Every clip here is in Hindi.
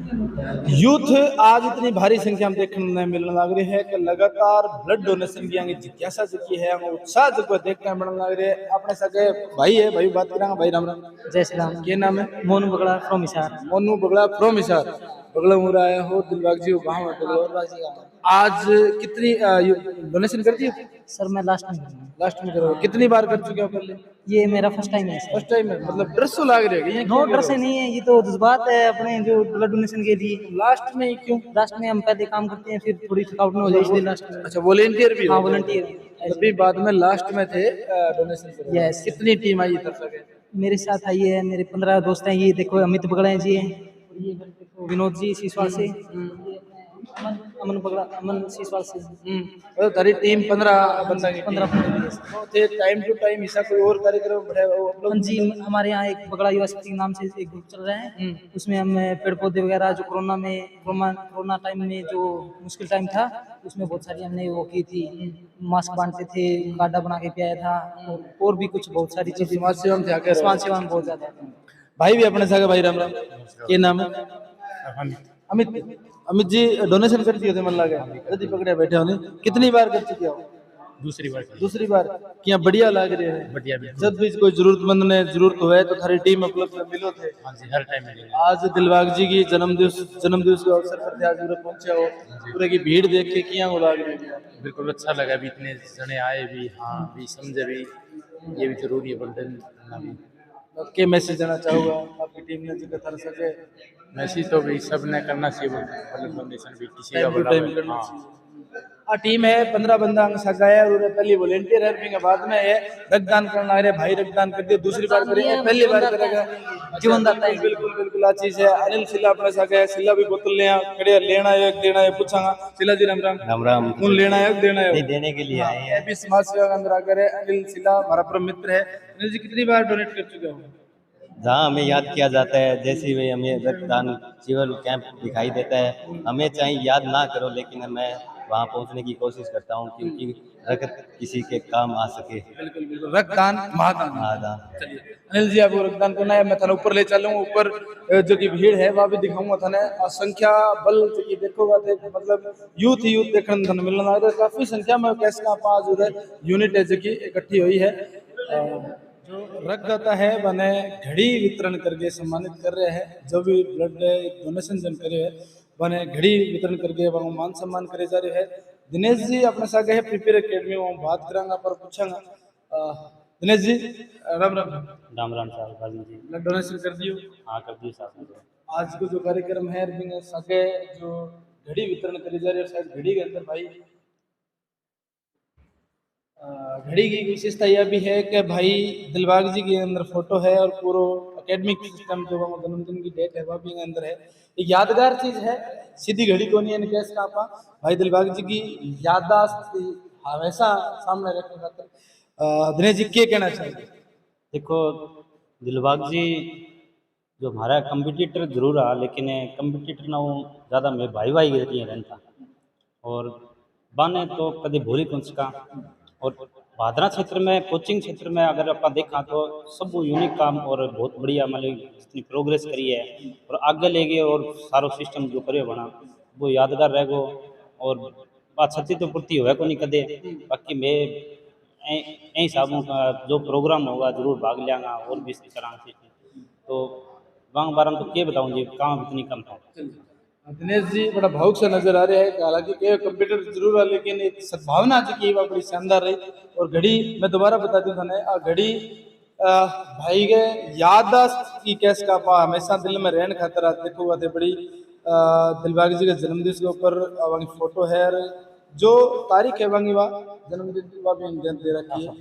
यूथ आज इतनी भारी संख्या में देखने मिलने लग रही है कि लगातार ब्लड डोनेशन की आगे जिज्ञासा जगी है, उत्साह जो देखने मिलने लग रही है। अपने सके भाई है, भाई बात करेंगे। भाई राम राम। जय श्री राम। क्या नाम है? मोनू बगड़ा फ्रॉम हिसार। मोनू बगड़ा फ्रॉम हिसार। बगड़ा मुरा आया हो, दिलबाग जी गाँव है बगड़ा। आज कितनी डोनेशन कर दी सर मैं लास्ट में हूँ। लास्ट में करो? कितनी बार कर चुके हो पहले? ये मेरा फर्स्ट टाइम है। फर्स्ट टाइम है, मतलब डर सो लाग रही है? नो डर से नहीं है, ये तो जज्बात है अपने जो ब्लड डोनेशन के लिए। लास्ट में क्यों? लास्ट में हम पहले काम करते हैं, फिर थोड़ी थकावट में हो जाए इसलिए लास्ट में। अच्छा, वॉलेंटियर भी? हाँ वॉलंटियर। अभी बाद में लास्ट में थे डोनेशन। यस। कितनी टीम आई तरफ से? मेरे साथ आई है, मेरे 15 दोस्त हैं। ये देखो अमित बगड़ा है जी, ये देखो विनोद जी सीसवाल से, अमन अमन बगड़ा, अमन सीसवाल से। तो तारी टीम 15 बंदा की 15 थे। टाइम टू टाइम ऐसा कोई और कार्यक्रम बढ़े जी। हमारे यहाँ एक बगड़ा युवा शक्ति के नाम से एक ग्रुप चल रहा है, उसमें हम पेड़ पौधे वगैरह जो कोरोना टाइम में जो मुश्किल टाइम था उसमें बहुत सारी हमने वो की थी। मास्क बांटते थे, काढ़ा बना के पियाया था, और भी कुछ बहुत सारी चीजें। समाज सेवा में थे? समाज सेवा में बहुत ज्यादा। भाई भी अपने साथ। भाई राम राम। क्या नाम है? अमित। अमित जी डोनेशन कर दिए थे मन लगे यदि पकड़े बैठे होने? कितनी बार कर चुके हो? दूसरी बार। क्या बढ़िया लग रही है? बढ़िया। जब भी कोई जरूरतमंद ने जरूरत हो तो थारी टीम उपलब्ध मिलो थे? हाँ जी, हर टाइम मिलेंगे। आज दिलबाग जी की जन्मदिवस के अवसर पर आज पूरे पहुंचे हो, पूरे की भीड़ देख के क्या हो लग रही है? बिल्कुल अच्छा लगा भी, इतने जने आए भी, हाँ भी समझे भी, ये भी जरूरी है बर्डन भी। क्या मैसेज देना चाहूँगा आपकी टीम ने जिक्र कर सके? मैसेज तो भी सब ने करना चाहिए, ब्लड डोनेशन भी किसी का टाइम टू बड़ा टाइम करना चाहिए। टीम है 15 बंदा अंग सका है, और पहली वॉलेंटियर है, बाद में है रक्तदान करना है। भाई रक्तदान कर दिया, दूसरी बार करेंगे, पहली बार करेगा जीवन दाता है। बिल्कुल बिल्कुल अच्छी चीज है। अनिल सिला अपने सका है, सिला भी बोतल ले खड़े लेना है देना है पूछागा। सिला जी राम राम। राम राम। कौन लेना है देना है? नहीं, देने के लिए आए हैं। अभी समाज सेवा के अंदर आकर है। अनिल सिला हमारा परम मित्र है। अनिल जी कितनी बार डोनेट कर चुके हो? जहाँ हमें याद किया जाता है, जैसे भी हमें रक्तदान शिविर कैंप दिखाई देता है, हमें चाहे याद ना करो लेकिन मैं वहाँ पहुँचने की कोशिश करता हूँ, क्योंकि रक्त किसी के काम आ सके। बिल्कुल बिल्कुल, रक्तदान महादान। महादान। चलिए अनिल जी, आपको रक्तदान करना है, मैं थाने ऊपर ले चलूँ। ऊपर जो की भीड़ है वहाँ भी दिखाऊंगा थाने। संख्या बल जो की देखोगा मतलब यूथ देखने थाने मिलने लगा। काफी संख्या में कैसे का पास उधर यूनिट है जो की इकट्ठी हुई है। जो रक्तदाता है बने घड़ी वितरण करके सम्मानित कर रहे हैं। जो भी ब्लड डोनेशन जन करे है बने घड़ी वितरण करके वहाँ मान सम्मान करे जा रहे हैं। दिनेश जी अपने साथ है प्रिपेयर एकेडमी में बात करांगा पर पूछांगा। दिनेश जी राम राम। राम राम साहब जी। ब्लड डोनेशन कर दियो? हाँ कर दिए साहब। आज को जो कार्यक्रम है सके जो घड़ी वितरण करी जा रही है, शायद घड़ी के अंदर भाई घड़ी की विशेषता यह भी है कि भाई दिलबाग जी के अंदर फोटो है और पूरा एकेडमिक सिस्टम जो जन्मदिन की डेट है वह भी अंदर है। एक यादगार चीज है, सीधी घड़ी को नहीं कैस का आपा भाई दिलबाग जी की याददाश्त हमेशा सामने रखने खातर दिनेश जी क्या कहना चाहिए? देखो दिलबाग जी जो हमारा कंपटीटर जरूर रहा, लेकिन कंपटीटर ना वो ज़्यादा मेरे भाई के रहता और बाने तो कभी भूरी कुछ का। और भादरा क्षेत्र में कोचिंग क्षेत्र में अगर आप देखा तो सब यूनिक काम और बहुत बढ़िया मतलब जितनी प्रोग्रेस करी है और आगे ले गए और सारो सिस्टम जो करे बना वो यादगार रहेगो। और बात सच्ची तो पूर्ति हुआ को नहीं कदे, बाकी मैं हिसाबों का जो प्रोग्राम होगा जरूर भाग लियांगा और भी इस तरह से। तो वहाँ बारे में तो क्या बताऊँ जी, काम इतनी कम था। दिनेश जी बड़ा भावुक सा नजर आ रहा है। हालांकि कंप्यूटर जरूर है लेकिन एक सद्भावना जो की वह बड़ी शानदार रही। और घड़ी मैं दोबारा बता दूं थाने घड़ी भाई के याददाश्त की कैस का पा हमेशा दिल में रहने खातर देखो थे बड़ी दिलबाग जी के जन्मदिन के ऊपर वहाँ फोटो है और जो तारीख है वहाँ वह जन्मदिन की वह भी दे रखी है।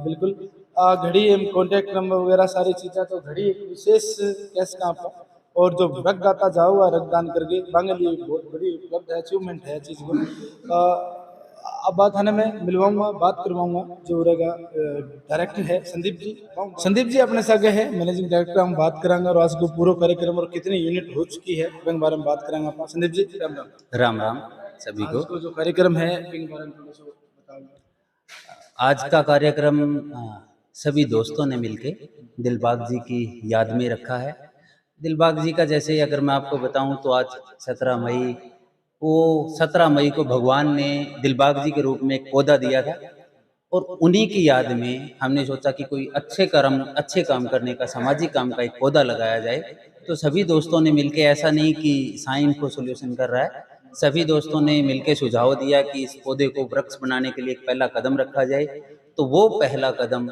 बिल्कुल घड़ी कॉन्टेक्ट नंबर वगैरह सारी चीज़ें तो घड़ी एक विशेष कैस का पा। और जो रक्तदाता जाओगा रक्तदान करके बांगे लिए बहुत बड़ी उपलब्ध है, अचीवमेंट है चीज़ को। अब बात आने में मिलवाऊंगा, बात करवाऊंगा जो रहेगा डायरेक्टर है संदीप जी। संदीप जी अपने साथ है मैनेजिंग डायरेक्टर, हम बात करांगे और आज को पूरा कार्यक्रम और कितनी यूनिट हो चुकी है उसके बारे में बात करांगे। आप संदीप जी राम राम। राम राम सभी को। जो कार्यक्रम है उसके बारे में थोड़ा सा बताओ। आज का कार्यक्रम सभी दोस्तों ने मिलके दिलबाग जी की याद में रखा है। दिलबाग जी का जैसे अगर मैं आपको बताऊं तो आज 17 मई, वो 17 मई को भगवान ने दिलबाग जी के रूप में एक पौधा दिया था, और उन्हीं की याद में हमने सोचा कि कोई अच्छे काम करने का, सामाजिक काम का एक पौधा लगाया जाए। तो सभी दोस्तों ने मिलके, ऐसा नहीं कि साइन को सोल्यूशन कर रहा है, सभी दोस्तों ने मिलके सुझाव दिया कि इस पौधे को वृक्ष बनाने के लिए एक पहला कदम रखा जाए। तो वो पहला कदम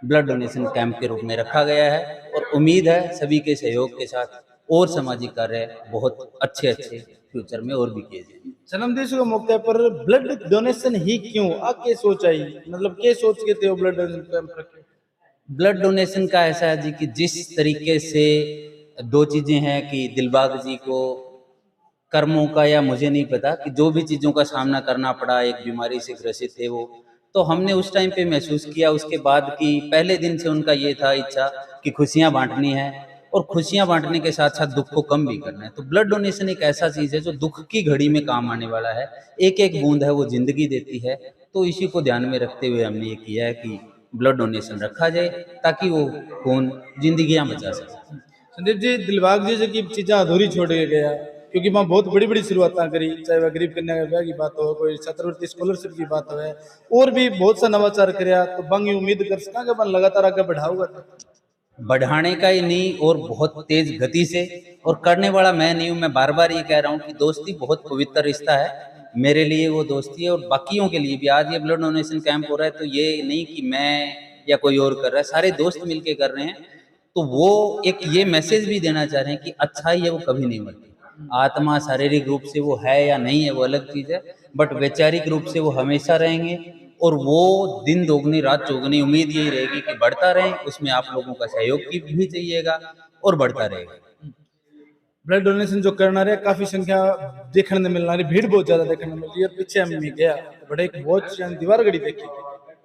ब्लड डोनेशन कैंप के रूप में रखा गया है, और उम्मीद है सभी के सहयोग के साथ और सामाजिक कार्य बहुत अच्छे अच्छे फ्यूचर में और भी किए जाएंगे। जन्मदिवस के मौके पर ब्लड डोनेशन ही क्यों आ के सोच आई, मतलब के सोच के थे वो ब्लड डोनेशन कैंप रखे? ब्लड डोनेशन का ऐसा है जी कि जिस तरीके से दो चीजें हैं कि दिलबाग जी को कर्मों का, या मुझे नहीं पता कि जो भी चीज़ों का सामना करना पड़ा, एक बीमारी से ग्रसित थे वो, तो हमने उस टाइम पे महसूस किया उसके बाद कि पहले दिन से उनका ये था इच्छा कि खुशियां बांटनी है, और खुशियां बांटने के साथ साथ दुख को कम भी करना है। तो ब्लड डोनेशन एक ऐसा चीज़ है जो दुख की घड़ी में काम आने वाला है, एक एक बूंद है वो जिंदगी देती है। तो इसी को ध्यान में रखते हुए हमने ये किया है कि ब्लड डोनेशन रखा जाए ताकि वो खून जिंदगियां बचा सके। संदीप जी, दिलबाग जी की चीज़ें अधूरी छोड़ के गया, क्योंकि वहाँ बहुत बड़ी बड़ी शुरुआत करी, चाहे वह गरीब कन्या का ब्याह की बात हो, कोई छात्रवृत्ति स्कॉलरशिप की बात हो, और भी बहुत सा नवाचार कराया। तो बंग उम्मीद कर सका कि अपन लगातार आगे बढ़ाऊंगा। बढ़ाने का ही नहीं, और बहुत तेज गति से, और करने वाला मैं नहीं हूँ। मैं बार बार ये कह रहा हूँ कि दोस्ती बहुत पवित्र रिश्ता है, मेरे लिए वो दोस्ती है और बाकियों के लिए भी। आज ये ब्लड डोनेशन कैंप हो रहा है तो ये नहीं कि मैं या कोई और कर रहा है, सारे दोस्त मिलके कर रहे हैं। तो वो एक ये मैसेज भी देना चाह रहे हैं कि अच्छाई है वो कभी नहीं मरती। आत्मा शारीरिक रूप से वो है या नहीं है वो अलग चीज है, बट वैचारिक रूप से वो हमेशा रहेंगे, और वो दिन दोगुनी रात चौगुनी उम्मीद यही रहेगी कि बढ़ता रहे। उसमें आप लोगों का सहयोग की भी चाहिएगा और बढ़ता रहेगा। ब्लड डोनेशन जो करना रहे, काफी संख्या देखने में मिलना रही, भीड़ बहुत ज्यादा देखने में मिल रही है। और पीछे हम गया तो बड़े एक वॉच दीवार घड़ी देखी थी,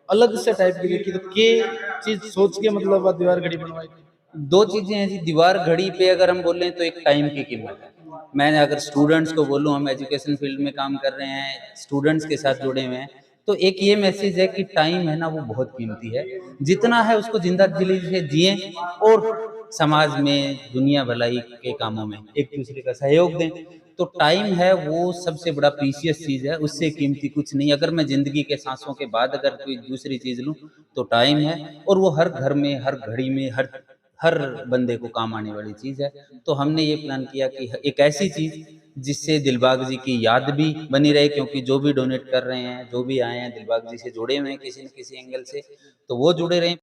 अलग से टाइप की देखी। तो के चीज सोच के मतलब दीवार घड़ी बनवाई थी? दो चीजें हैं जी। दीवार घड़ी पे अगर हम बोलें तो एक टाइम की कीमत है। मैं अगर स्टूडेंट्स को बोलूं, हम एजुकेशन फील्ड में काम कर रहे हैं, स्टूडेंट्स के साथ जुड़े हुए हैं, तो एक ये मैसेज है कि टाइम है ना वो बहुत कीमती है। जितना है उसको जिंदा दिली से जिए, और समाज में दुनिया भलाई के कामों में एक दूसरे का सहयोग दें। तो टाइम है वो सबसे बड़ा प्रीशियस चीज है, उससे कीमती कुछ नहीं। अगर मैं जिंदगी के सांसों के बाद अगर कोई दूसरी चीज लूं तो टाइम है, और वो हर घर में, हर घड़ी में, हर बंदे को काम आने वाली चीज है। तो हमने ये प्लान किया कि एक ऐसी चीज जिससे दिलबाग जी की याद भी बनी रहे, क्योंकि जो भी डोनेट कर रहे हैं, जो भी आए हैं दिलबाग जी से जुड़े हुए हैं किसी न किसी एंगल से, तो वो जुड़े रहे,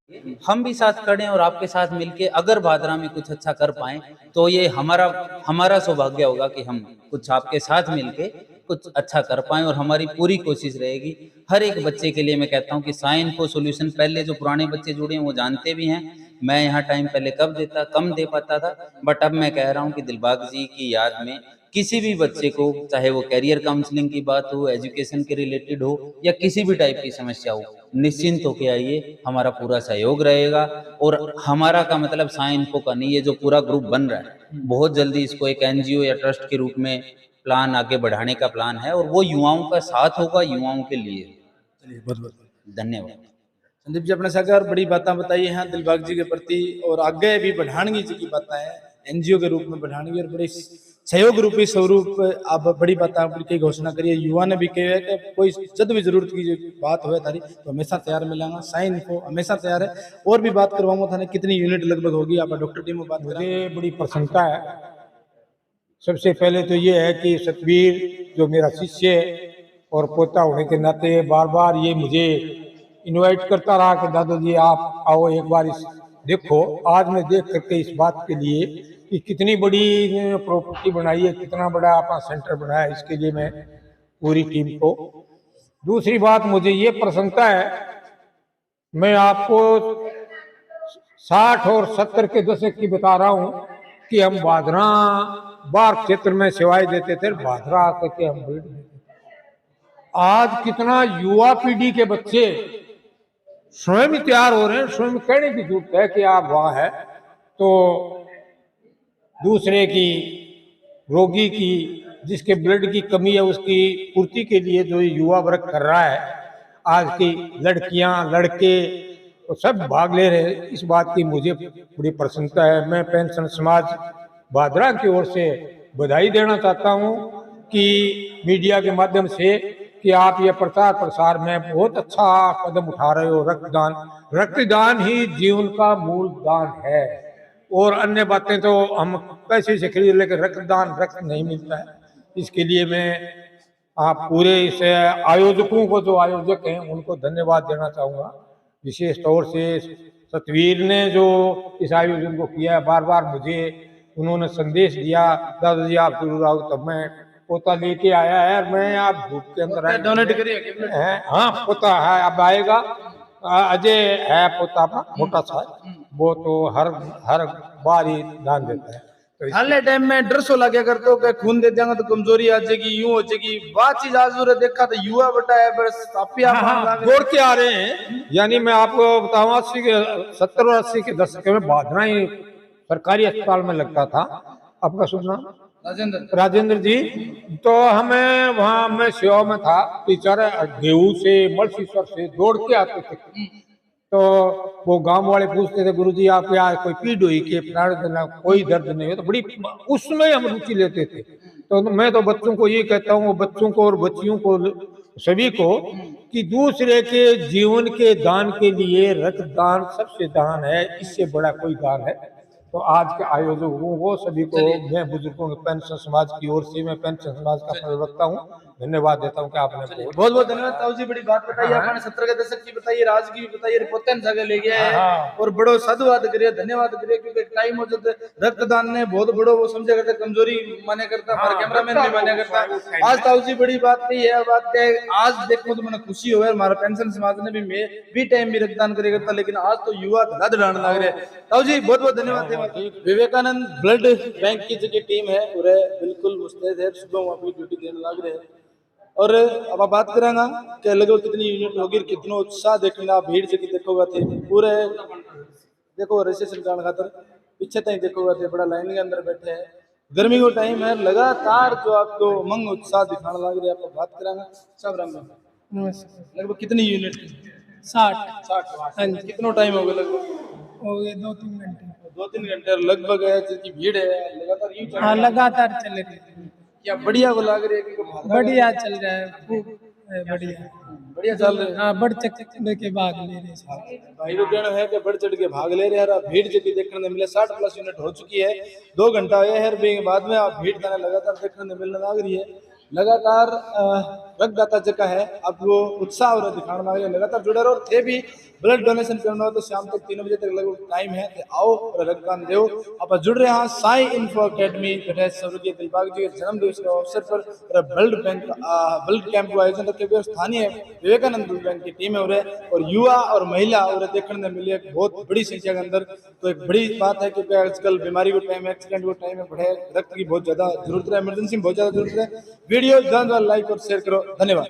हम भी साथ खड़े और आपके साथ मिलके अगर भादरा में कुछ अच्छा कर पाए तो ये हमारा सौभाग्य होगा कि हम कुछ आपके साथ मिलके कुछ अच्छा कर पाएं। और हमारी पूरी कोशिश रहेगी हर एक बच्चे के लिए। मैं कहता हूं कि साइन फॉर सॉल्यूशन, पहले जो पुराने बच्चे जुड़े हैं वो जानते भी हैं, मैं यहाँ टाइम पहले कम दे पाता था, बट अब मैं कह रहा हूँ कि दिलबाग जी की याद में किसी भी बच्चे को, चाहे वो कैरियर काउंसलिंग की बात हो, एजुकेशन के रिलेटेड हो, या किसी भी टाइप की समस्या हो, निश्चिंत होके आइए, हमारा पूरा सहयोग रहेगा। और हमारा का मतलब साइन इन्फो का नहीं, ये जो पूरा ग्रुप बन रहा है बहुत जल्दी इसको एक एनजीओ या ट्रस्ट के रूप में प्लान आगे बढ़ाने का प्लान है, और वो युवाओं का साथ होगा, युवाओं के लिए। चलिए, बहुत बहुत धन्यवाद। संदीप जी, अपने सागर बड़ी बातें बताई हैं दिलबाग जी के प्रति, और आगे भी बढ़ानगी जी की बातें हैं एनजीओ के रूप में बढ़ानगी, और बड़ी सहयोग रूपी स्वरूप आप बड़ी बातें आपकी घोषणा करिए। युवा ने भी कहा है कि कोई जब भी जरूरत की जो बात हो तारी तो हमेशा तैयार मिलेंगे, साइन को हमेशा तैयार है। और भी बात करवाऊंगा थाने कितनी यूनिट लगभग होगी, आप डॉक्टर टीम में बात करें। मुझे बड़ी प्रसन्नता है। सबसे पहले तो ये है कि सतवीर जो मेरा शिष्य और पोता होने के नाते बार बार ये मुझे इनवाइट करता रहा कि दादाजी आप आओ एक बार इस देखो। आज मैं देख करके इस बात के लिए कि कितनी बड़ी प्रॉपर्टी बनाई है, कितना बड़ा अपना सेंटर बनाया है, इसके लिए मैं पूरी टीम को। दूसरी बात, मुझे ये प्रसन्नता है, मैं आपको 60 और 70 के दशक की बता रहा हूँ कि हम भादरा बार क्षेत्र में सेवाएं देते थे, भादरा आकर के हम बैठ देते। आज कितना युवा पीढ़ी के बच्चे स्वयं ही तैयार हो रहे हैं, स्वयं कहने की जरूरत है कि आप वहां है तो दूसरे की, रोगी की, जिसके ब्लड की कमी है उसकी पूर्ति के लिए जो युवा वर्ग कर रहा है। आज की लड़कियां, लड़के तो सब भाग ले रहे हैं। इस बात की मुझे बड़ी प्रसन्नता है। मैं पेंशन समाज भादरा की ओर से बधाई देना चाहता हूँ कि मीडिया के माध्यम से कि आप ये प्रचार प्रसार में बहुत अच्छा कदम उठा रहे हो। रक्तदान ही जीवन का मूल दान है, और अन्य बातें तो हम पैसे से खरीद, लेकिन रक्त नहीं मिलता है। इसके लिए मैं आप पूरे इस आयोजकों को, जो आयोजक हैं, उनको धन्यवाद देना चाहूँगा। विशेष तौर से सतवीर ने जो इस आयोजन को किया है, बार बार मुझे उन्होंने संदेश दिया, दादाजी आप जरूर आओ, तब मैं पोता लेके आया है। और मैं आप धूप के अंदर डोनेट करिए। हाँ, पोता है, अब आएगा। अजय है पोता अपना, मोटा सा है, वो तो हर बार ही दान देता है। तो हाल टाइम में डर सो लगे करते हो कि खून दे देंगे तो कमजोरी आ जाएगी, यूं हो जाएगी। बात चीज आज देखा तो युवा बटा है, बस आप दौड़ के आ रहे हैं। यानी मैं आपको बताऊं, 70 और 80 के दशक में भादरा ही सरकारी अस्पताल में लगता था। आपका शुभ नाम? राजेंद्र जी। तो हमें वहाँ, मैं सेवा में था, टीचर गेहूं से, मलसीसर से दौड़ के आते थे। तो वो गांव वाले पूछते थे, गुरुजी आप यहाँ कोई पीड़ हुई कि प्राण देना, कोई दर्द नहीं हो? तो बड़ी उसमें हम रुचि लेते थे। तो मैं तो बच्चों को ये कहता हूँ, बच्चों को और बच्चियों को, सभी को, कि दूसरे के जीवन के दान के लिए रक्तदान सबसे दान है, इससे बड़ा कोई दान है। तो आज के आयोजकों को, सभी को, मैं बुजुर्गों के पेंशन समाज की ओर से, मैं पेंशन समाज का प्रवक्ता हूँ, धन्यवाद देता हूँ कि आपने बहुत बहुत धन्यवाद। ताऊ जी बड़ी बात बताई आपने, 70 के दशक की बताइए, राज की बताइए, पोतन जगह ले गया है और बड़ो साधुवाद करिए, धन्यवाद करिए। क्योंकि टाइम हो जाते रक्तदान ने बहुत बड़ो वो समझे करते, कमजोरी माने करता, हमारे कैमरामैन भी माने करता। आज ताऊ जी बड़ी बात कही है। बात क्या है, आज देखो तो मैंने खुशी हो, हमारा पेंशन समाज ने भी टाइम भी रक्तदान करे करता, लेकिन आज तो युवा धड़ डालने लग रहे। ताऊ जी बहुत बहुत धन्यवाद। विवेकानंद ब्लड बैंक की जो टीम है पूरे बिल्कुल मुस्तैद है, सुबह अपनी ड्यूटी देने लग रहे हैं। और अब आप बात करांगा कि लगभग कितनी यूनिट होगी, कितना उत्साह देखना, भीड़ से देखोगा थे पूरे, देखो रजिस्ट्रेशन कराने खातर पीछे तक देखोगा थे, बड़ा लाइन के अंदर बैठे हैं। गर्मी को टाइम है, लगातार जो आपको उमंग उत्साह दिखाने लग रहे हैं। आप बात करांगा सब रंग लगभग कितनी यूनिट? 60। कितना टाइम हो गया? लगभग हो गए 2-3 घंटे। 2-3 घंटे लगभग है, जिसकी भीड़ है लगातार यूं चल रही है। हाँ, लगातार चले गए। क्या बढ़िया को लग रही है कि बढ़िया चल रहा है, खूब बढ़िया चल रहा है। हाँ, बढ़ चढ़ के भाग ले रहे हैं। भाई लोग कहना है कि बढ़ चढ़ के भाग ले रहे हैं। भीड़ जो देखने को मिले 60+ यूनिट हो चुकी है, 2 घंटा हुआ है। बाद में आप भीड़ लगातार देखने को मिलने लग रही है। लगातार रक्तदाता जगह है, अब वो उत्साह और दिखाने लग रहे हैं, लगातार जुड़े रहो। थे भी ब्लड डोनेशन करना हो तो शाम तक 3 बजे तक लगभग टाइम है, तो आओ और रक्तदान दो। आप जुड़ रहे हैं साई इन्फो अकेडमी स्वर्गीय दिलबाग जी के जन्म दिवस के अवसर पर ब्लड कैंप का आयोजन रखे हुए। स्थानीय विवेकानंद ब्लड बैंक की टीम है और युवा और महिला और देखने में मिली बहुत बड़ी संख्या के अंदर। तो एक बड़ी बात है, क्योंकि आजकल बीमारी को टाइम है, एक्सीडेंट को टाइम है, बढ़े रक्त की बहुत ज्यादा जरूरत है, इमरजेंसी में बहुत ज्यादा जरूरत है। वीडियो ज्यादा लाइक और शेयर करो। धन्यवाद।